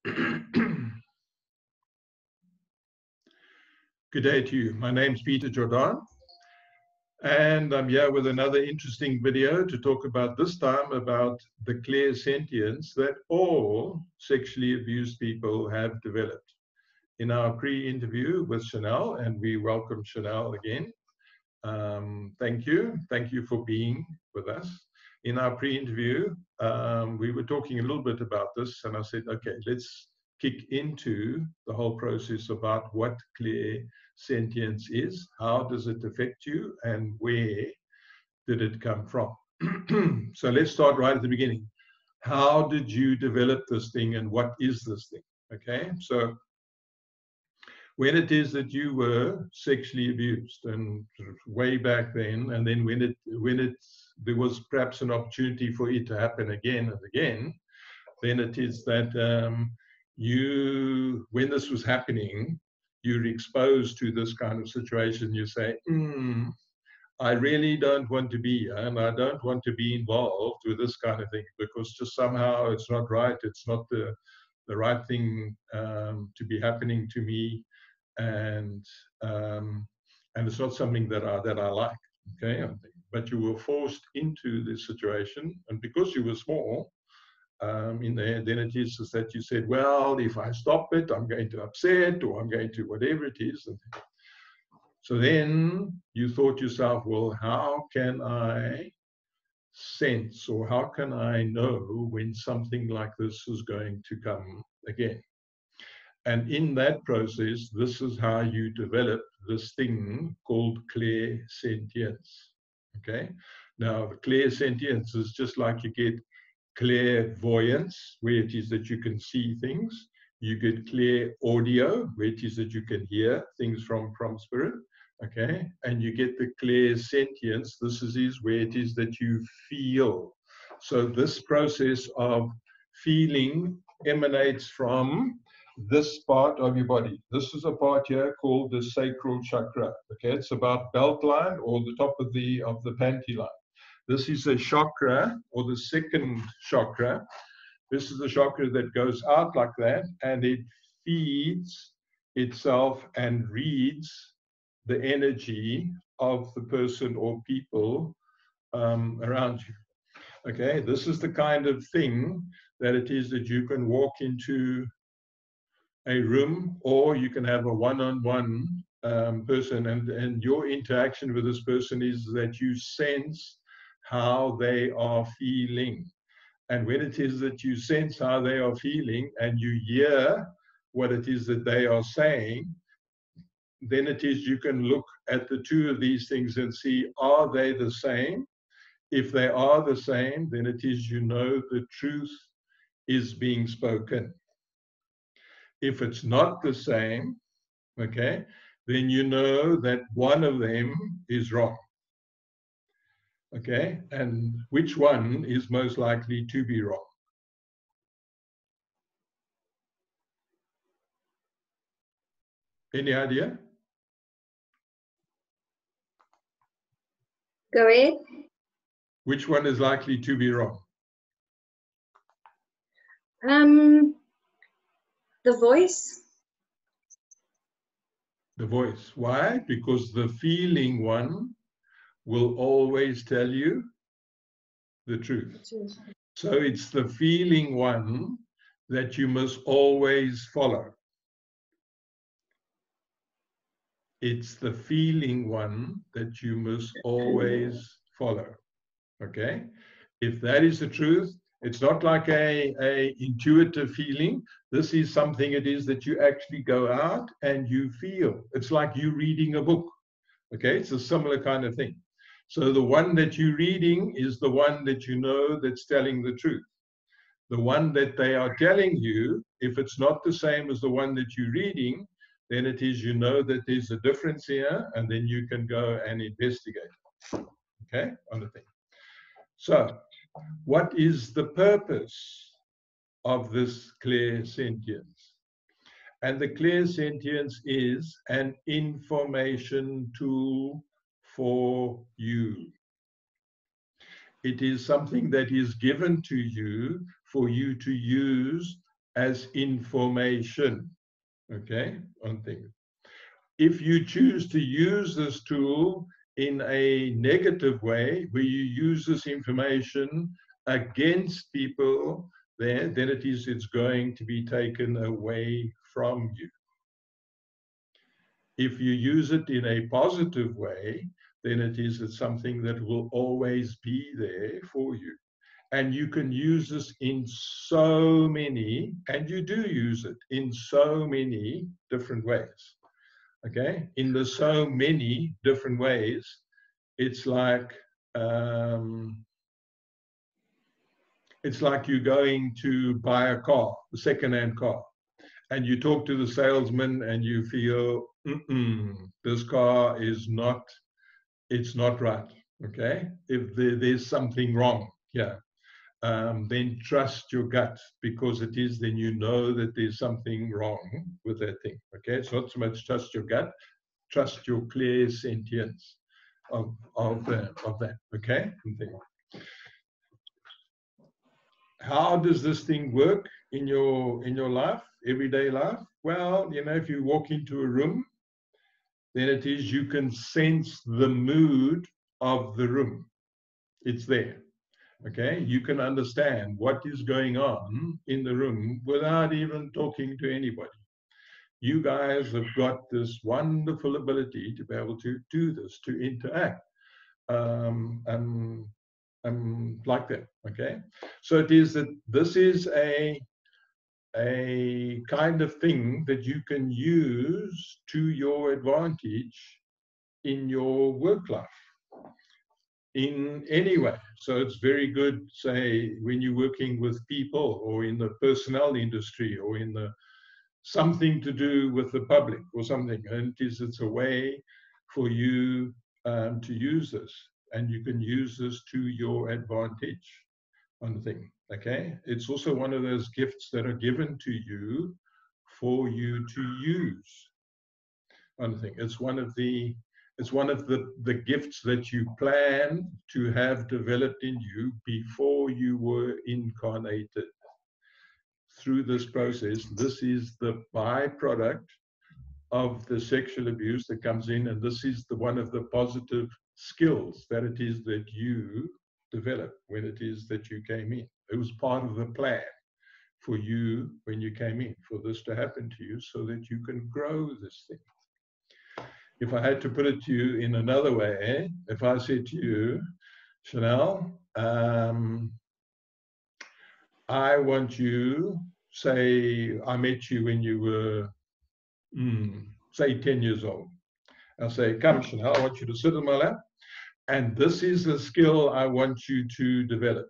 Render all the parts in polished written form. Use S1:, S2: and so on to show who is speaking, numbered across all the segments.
S1: Good day to you. My name's Peter Jordan, and I'm here with another interesting video to talk about, this time, about the clear sentience that all sexually abused people have developed. In our pre-interview with Chanel, and we welcome Chanel again. Thank you. Thank you for being with us. In our pre-interview, we were talking a little bit about this, and I said, okay, let's kick into the whole process about what clear sentience is, how does it affect you, and where did it come from? So let's start right at the beginning. How did you develop this thing, and what is this thing? Okay, so when it is that you were sexually abused, and way back then, and then when there was perhaps an opportunity for it to happen again and again, then it is that when this was happening, you're exposed to this kind of situation. You say, I really don't want to be here, and I don't want to be involved with this kind of thing, because just somehow it's not right. It's not the right thing to be happening to me, and it's not something that I like. Okay, but you were forced into this situation, and because you were small in there, then it is that you said, well, if I stop it, I'm going to upset, or I'm going to whatever it is. So then you thought yourself, well, how can I sense, or how can I know when something like this is going to come again? And in that process, this is how you develop this thing called clear sentience. Okay? Now, the clear sentience is just like you get clairvoyance, where it is that you can see things. You get clear audio, where it is that you can hear things from spirit. Okay? And you get the clear sentience. This is where it is that you feel. So this process of feeling emanates from this part of your body. This is a part here called the sacral chakra. Okay, it's about belt line, or the top of the panty line. This is a chakra, or the second chakra. This is the chakra that goes out like that, and it feeds itself and reads the energy of the person or people around you. Okay, this is the kind of thing that it is that you can walk into a room, or you can have a one-on-one person, and your interaction with this person is that you sense how they are feeling. And when it is that you sense how they are feeling, and you hear what it is that they are saying, then it is you can look at the two of these things and see, are they the same? If they are the same, then it is, you know, the truth is being spoken. If it's not the same, okay, then you know that one of them is wrong. Okay, and which one is most likely to be wrong? Any idea?
S2: Go ahead.
S1: Which one is likely to be wrong?
S2: The voice.
S1: The voice. Why? Because the feeling one will always tell you the truth. So it's the feeling one that you must always follow. It's the feeling one that you must always follow. Okay? If that is the truth, it's not like a intuitive feeling. This is something it is that you actually go out and you feel. It's like you reading a book. Okay? It's a similar kind of thing. So the one that you're reading is the one that you know that's telling the truth. The one that they are telling you, if it's not the same as the one that you're reading, then it is, you know, that there's a difference here, and then you can go and investigate. Okay? On the thing. So, what is the purpose of this clear sentience? And the clear sentience is an information tool for you. It is something that is given to you for you to use as information, okay, on things. If you choose to use this tool in a negative way, where you use this information against people, then it's going to be taken away from you. If you use it in a positive way, then it's something that will always be there for you. And you can use this in so many, and you do use it in so many different ways. Okay, in the so many different ways, it's like you're going to buy a car, a second-hand car, and you talk to the salesman and you feel, this car is not, it's not right. Okay, if there's something wrong here, then trust your gut, because it is, then you know that there's something wrong with that thing. Okay, it's not so much trust your gut, trust your clear sentience of that. Okay. How does this thing work in your life, everyday life? Well, if you walk into a room, then you can sense the mood of the room. It's there. Okay, you can understand what is going on in the room without even talking to anybody. You guys have got this wonderful ability to be able to do this, to interact like that. Okay, so it is that this is a kind of thing that you can use to your advantage in your work life in any way. So it's very good, say, when you're working with people, or in the personnel industry, or in the something to do with the public or something, and it's a way for you to use this, and you can use this to your advantage on the thing. Okay, it's also one of those gifts that are given to you for you to use on the thing. It's one of the gifts that you plan to have developed in you before you were incarnated. Through this process, this is the byproduct of the sexual abuse that comes in, and this is one of the positive skills that it is that you developed when it is that you came in. It was part of the plan for you when you came in, for this to happen to you, so that you can grow this thing. If I had to put it to you in another way, if I said to you, Chanel, I want you, say, I met you when you were, say, 10 years old. I'll say, come, Chanel, I want you to sit in my lap, and this is a skill I want you to develop.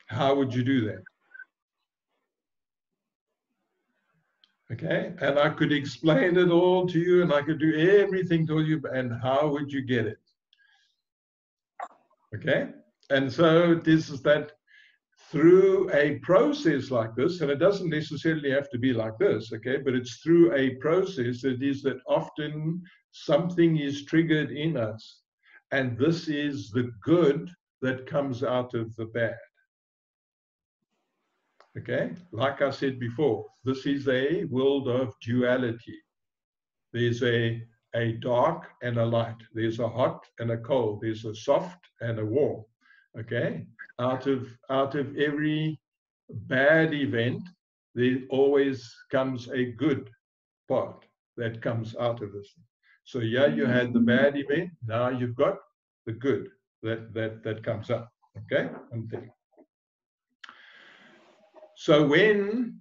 S1: How would you do that? Okay, and I could explain it all to you, and I could do everything to you, and how would you get it? Okay, and so this is that through a process like this, and it doesn't necessarily have to be like this, okay, but it's through a process that is that often something is triggered in us, and this is the good that comes out of the bad. Okay, like I said before, this is a world of duality. There's a dark and a light. There's a hot and a cold. There's a soft and a warm. Okay, out of every bad event, there always comes a good part that comes out of this. So yeah, you had the bad event. Now you've got the good that comes up. Okay, so when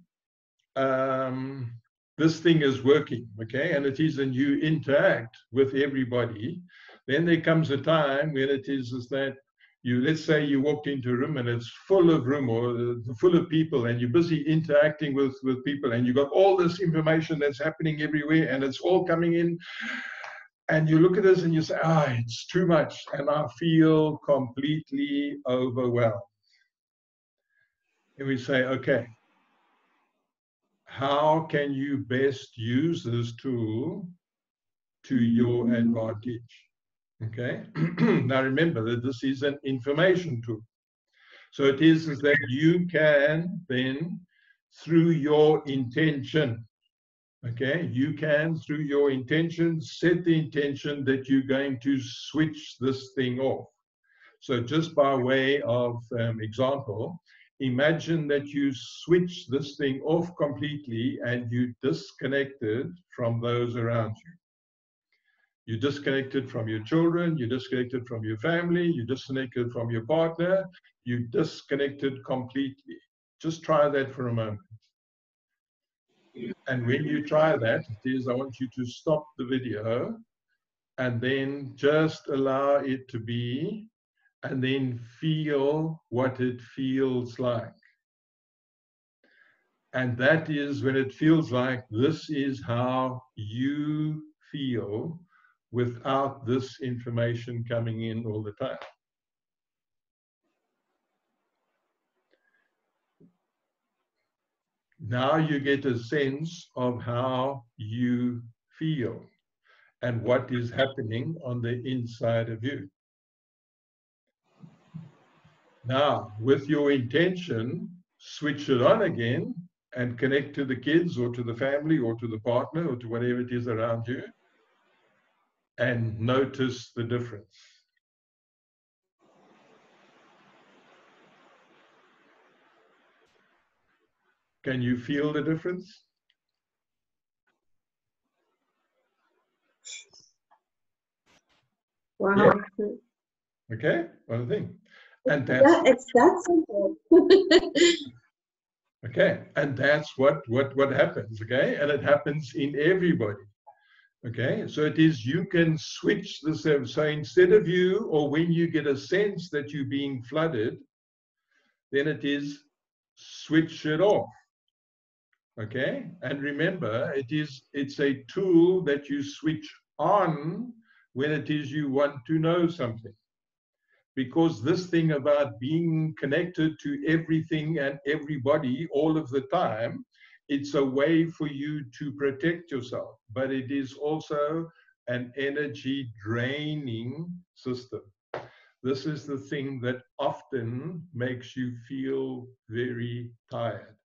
S1: this thing is working, okay, and it is, and you interact with everybody, then there comes a time when it is that you, let's say you walked into a room and it's full of room, or full of people, and you're busy interacting with people, and you've got all this information that's happening everywhere, and it's all coming in, and you look at this and you say, it's too much, and I feel completely overwhelmed. And we say, okay, how can you best use this tool to your advantage? Okay, now remember that this is an information tool. So it is that you can then, through your intention, okay, you can, through your intention, set the intention that you're going to switch this thing off. So just by way of example, imagine that you switch this thing off completely and you disconnected from those around you. You're disconnected from your children, you're disconnected from your family, you're disconnected from your partner, you're disconnected completely. Just try that for a moment. And when you try that, it is, I want you to stop the video and then just allow it to be, and then feel what it feels like. And that is when it feels like this is how you feel without this information coming in all the time. Now you get a sense of how you feel and what is happening on the inside of you. Now, with your intention, switch it on again and connect to the kids or to the family or to the partner or to whatever it is around you, and notice the difference. Can you feel the difference?
S2: Wow.
S1: Yeah. Okay, one thing. And that's
S2: it's that simple.
S1: okay, and that's what happens, okay? And it happens in everybody. Okay, so it is, you can switch this. So instead of you, or when you get a sense that you're being flooded, then it is switch it off. Okay, and remember, it's a tool that you switch on when it is you want to know something. Because this thing about being connected to everything and everybody all of the time, it's a way for you to protect yourself, but it is also an energy draining system. This is the thing that often makes you feel very tired,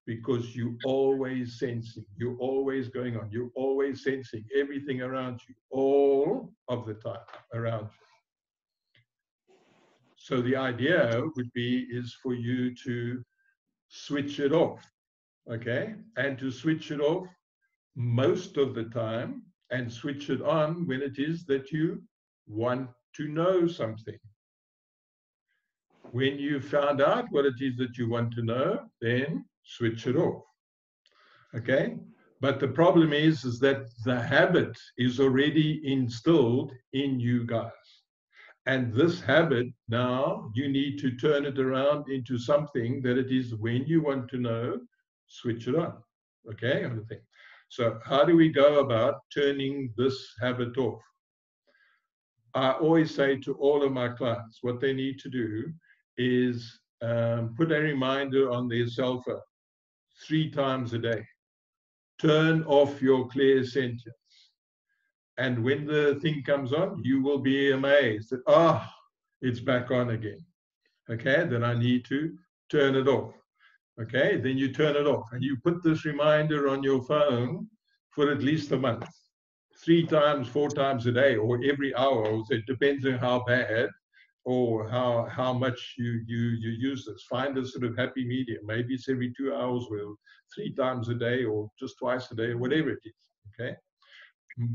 S1: because you're always sensing, you're always going on, you're always sensing everything around you, all of the time around you. So the idea would be is for you to switch it off, okay? And to switch it off most of the time and switch it on when it is that you want to know something. When you found out what it is that you want to know, then switch it off, okay? But the problem is that the habit is already instilled in you guys. And this habit, now you need to turn it around into something that it is when you want to know, switch it on. Okay, on the thing. So how do we go about turning this habit off? I always say to all of my clients, what they need to do is put a reminder on their cell phone 3 times a day. Turn off your clear sentience. And when the thing comes on, you will be amazed that, oh, it's back on again. Okay, then I need to turn it off. Okay, then you turn it off and you put this reminder on your phone for at least a month, 3 times, 4 times a day, or every hour. So it depends on how bad or how much you use this. Find a sort of happy medium. Maybe it's every 2 hours, or 3 times a day, or just twice a day, or whatever it is. Okay,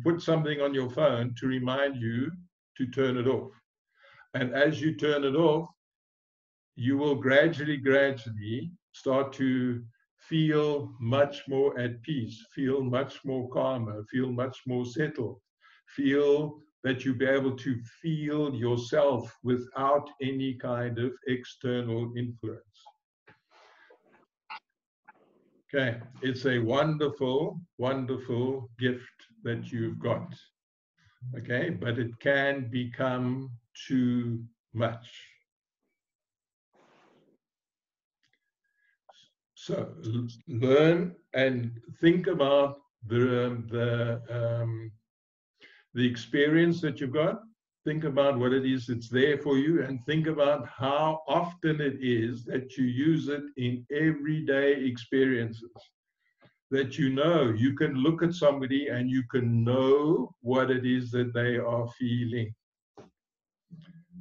S1: put something on your phone to remind you to turn it off. And as you turn it off, you will gradually start to feel much more at peace, feel much more calmer, feel much more settled, feel that you'll be able to feel yourself without any kind of external influence. Okay, it's a wonderful, wonderful gift that you've got. Okay, but it can become too much. So learn and think about the experience that you've got, Think about what it is that's there for you, and think about how often it is that you use it in everyday experiences. That you can look at somebody and you can know what it is that they are feeling.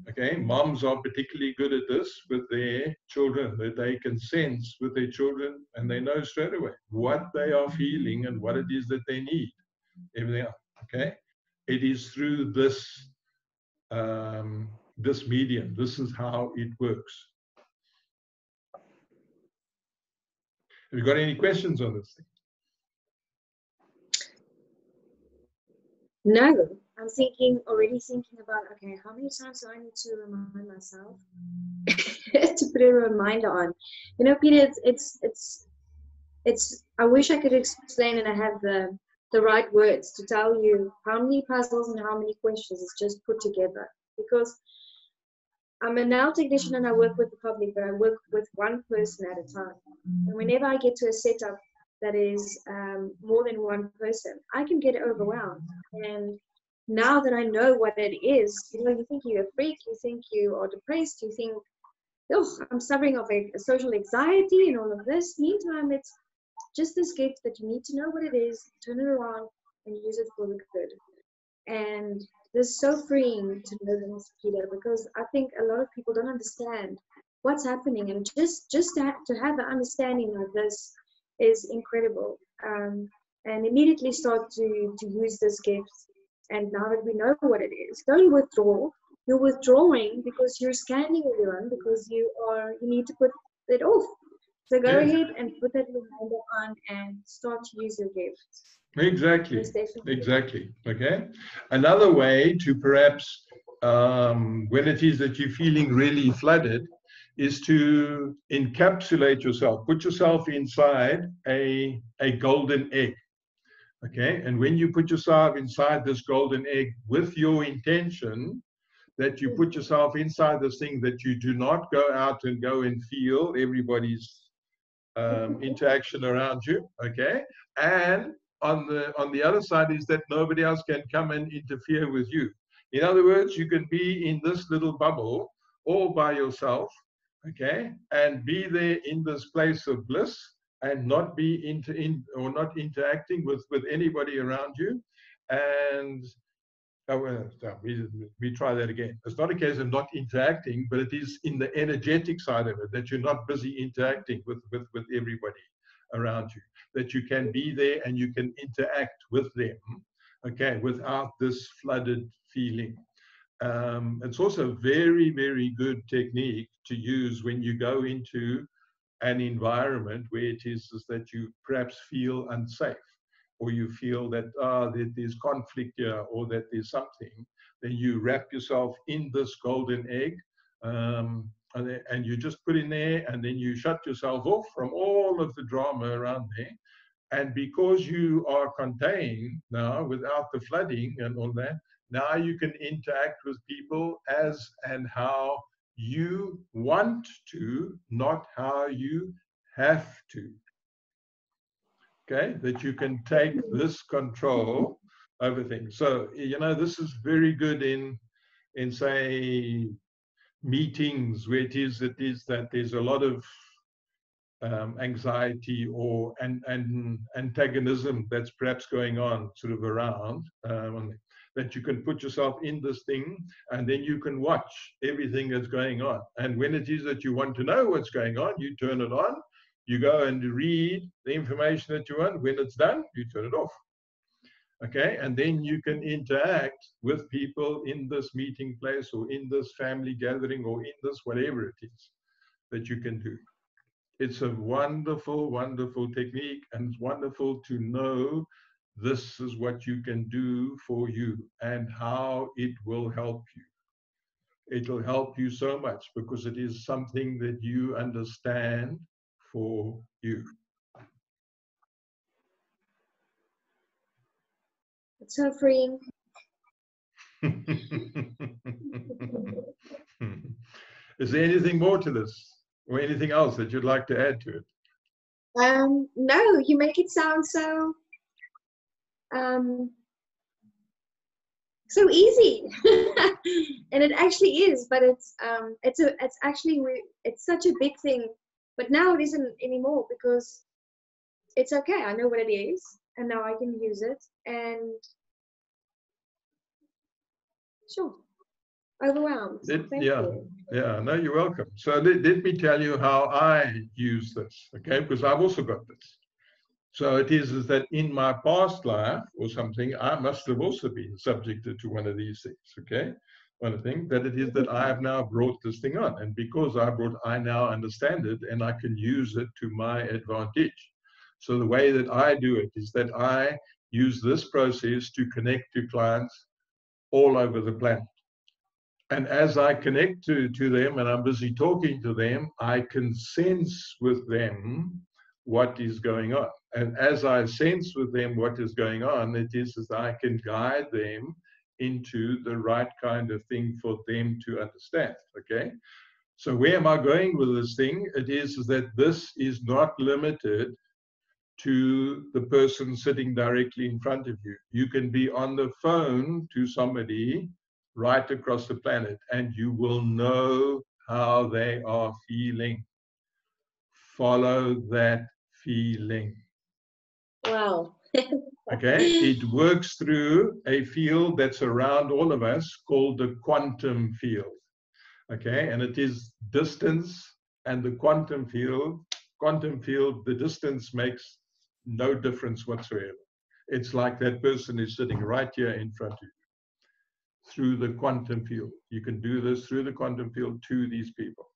S1: Okay, moms are particularly good at this with their children, that they can sense with their children and they know straight away what they are feeling and what it is that they need. Everything else. Okay, it is through this medium. This is how it works. Have you got any questions on this thing?
S2: No, I'm already thinking about, okay, how many times do I need to remind myself to put a reminder on? You know, Peter, I wish I could explain and I have the right words to tell you how many puzzles and how many questions it's just put together. Because I'm a nail technician and I work with the public, but I work with one person at a time. And whenever I get to a setup that is more than one person, I can get overwhelmed. And now that I know what it is, you know, you think you're a freak, you think you are depressed, you think, oh, I'm suffering of a social anxiety and all of this. Meantime, it's just this gift that you need to know what it is, turn it around, and use it for the good. And this is so freeing to know this, Peter, because I think a lot of people don't understand what's happening, and just to have an understanding of this is incredible. And immediately start to use this gift. And now that we know what it is, don't withdraw. You're withdrawing because you're scanning everyone because you need to put it off. So go ahead and put that reminder on and start to use your gift.
S1: Exactly. Exactly. Okay. Another way to perhaps, when it is that you're feeling really flooded, is to encapsulate yourself, put yourself inside a golden egg. Okay. And when you put yourself inside this golden egg with your intention that you put yourself inside this thing, that you do not go out and go and feel everybody's interaction around you, okay? And on the other side is that nobody else can come and interfere with you. In other words, you can be in this little bubble all by yourself, okay, and be there in this place of bliss and not be not interacting with anybody around you. And we try that again. It's not a case of not interacting, but it is in the energetic side of it, that you're not busy interacting with everybody around you, that you can be there and you can interact with them, okay, without this flooded feeling. It's also a very, very good technique to use when you go into an environment where it is that you perhaps feel unsafe, or you feel that, that there's conflict here, or that there's something, then you wrap yourself in this golden egg, and you just put in there, and then you shut yourself off from all of the drama around there. And because you are contained now without the flooding and all that, now you can interact with people as and how you want to, not how you have to. Okay, that you can take this control over things. So, you know, this is very good in say meetings where it is that there's a lot of anxiety or and antagonism that's perhaps going on sort of around, that you can put yourself in this thing, and then you can watch everything that's going on. And when it is that you want to know what's going on, you turn it on, you go and read the information that you want. When it's done, you turn it off. Okay, and then you can interact with people in this meeting place, or in this family gathering, or in this whatever it is that you can do. It's a wonderful, wonderful technique, and it's wonderful to know this is what you can do for you and how it will help you. It will help you so much because it is something that you understand for you.
S2: It's so freeing.
S1: Is there anything more to this, or anything else that you'd like to add to it?
S2: No, you make it sound so so easy. And it actually is, but it's actually it's such a big thing, but now it isn't anymore because it's okay. I know what it is, and now I can use it. And sure, overwhelmed. Thank you.
S1: Yeah, no, you're welcome. So let me tell you how I use this, okay? Because I've also got this. So it is that in my past life or something, I must have also been subjected to one of these things, okay? One thing that it is that I have now brought this thing on. And because I now understand it and I can use it to my advantage. So the way that I do it is that I use this process to connect to clients all over the planet. And as I connect to them and I'm busy talking to them, I can sense with them what is going on. And as I sense with them what is going on, it is as I can guide them into the right kind of thing for them to understand. Okay. So where am I going with this thing? It is that this is not limited to the person sitting directly in front of you. You can be on the phone to somebody right across the planet and you will know how they are feeling. Follow that feeling.
S2: Wow.
S1: Okay, it works through a field that's around all of us called the quantum field. Okay, and it is distance and the quantum field, the distance makes no difference whatsoever. It's like that person is sitting right here in front of you through the quantum field. You can do this through the quantum field to these people.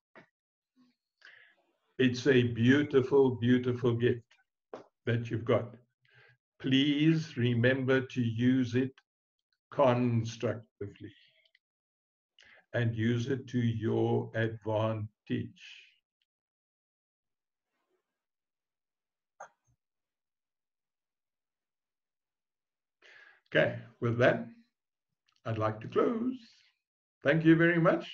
S1: It's a beautiful, beautiful gift that you've got. Please remember to use it constructively and use it to your advantage. Okay, with that, I'd like to close. Thank you very much.